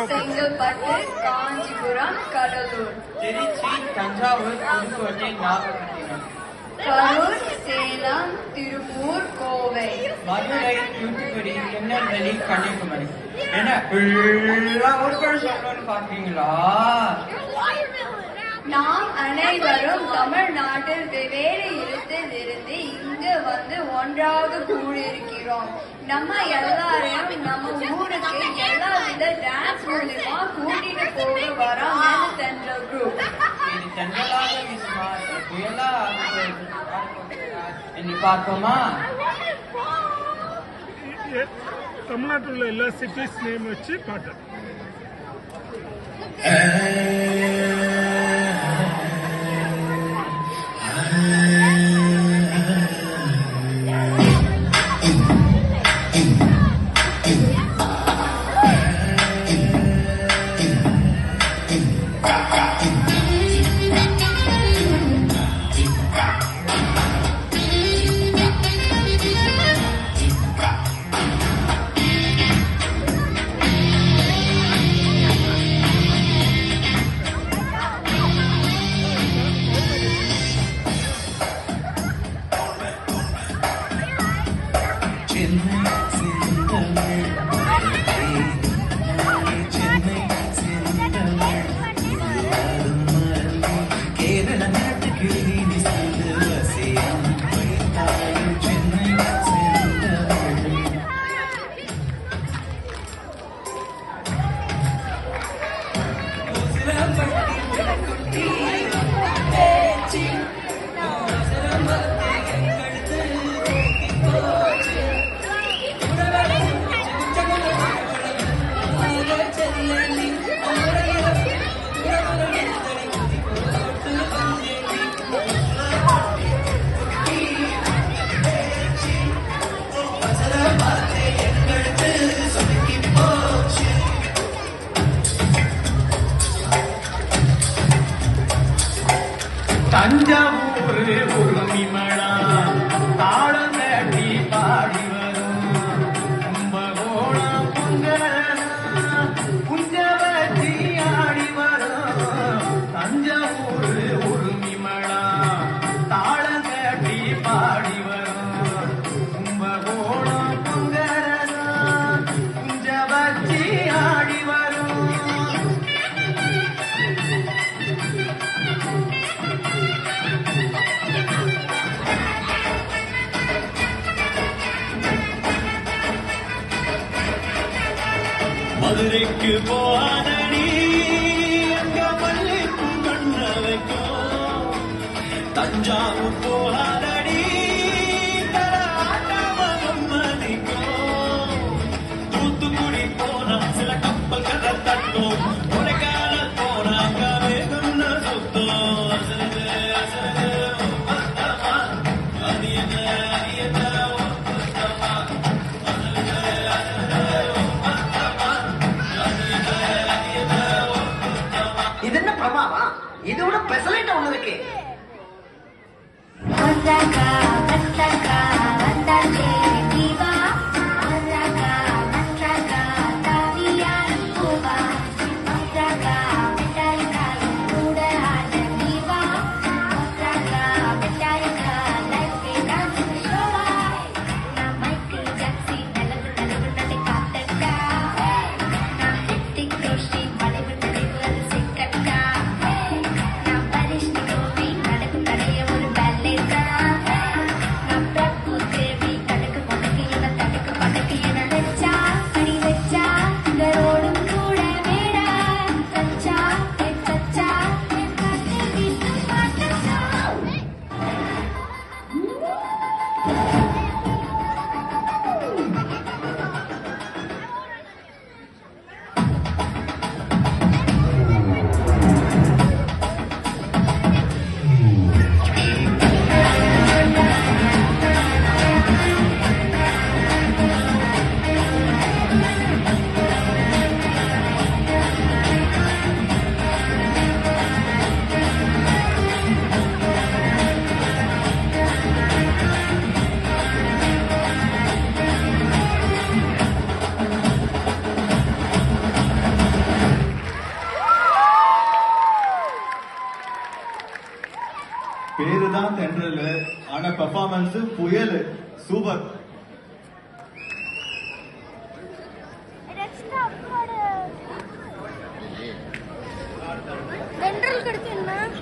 செங்கல்பட்டு, காஞ்சிபுரம், கடலூர், திருச்சி, தஞ்சாவூர், புதுக்கோட்டை, நாகப்பட்டினம், கரூர், சேலம், திருப்பூர், கோவை, மதுரை, தூத்துக்குடி, திருநெல்வேலி, கன்னியாகுமரி. என்ன ஒரு சொல்லணும்னு பாத்தீங்களா? நாம் அனைவரும் தமிழ்நாட்டில் வெவ்வேறு இடத்திலிருந்து இங்கு வந்து ஒன்றாக கூடியிருக்கிறோம். நம்ம எல்லாரையும் நம்ம ஊருக்கு எல்லா வித டான்ஸ் மூலியமா கூட்டிட்டு போக வரோம் தென்றல் குரூப். இது தென்றலாக வீசுமா, புயலா என்று பார்ப்போமா? தமிழ்நாட்டில் உள்ள எல்லா சிட்டிஸ் நேம் வச்சு பாட்டு. தஞ்சாவூர் உரிமளா தாளம் தட்டி பாடி வரும் கும்பகோணம் குஞ்சவச்சி ஆடி வரும். தஞ்சாவூர் உரிமளா தாளம் தட்டி பாடி வரும் கும்பகோணம் குஞ்சவச்சி ஆடி வரும். மதுரைக்கு போனடி அங்க பள்ளிக்கு கண்ண வைக்கும். தஞ்சாவூர் போனடி தராட்டமகம் மதிக்கும். தூத்துக்குடி போனா சில கப்பல் கதை தட்டும். கொடைக்கால போனாங்க வேகம் சுத்தம். அது என்ன இது என்ன பிரபாவா? இதோட பெசலைட் ஒண்ணு இருக்கு. பேரு தான் தென்றல், ஆனா பெர்ஃபார்மன்ஸ் புயல். சூப்பர்.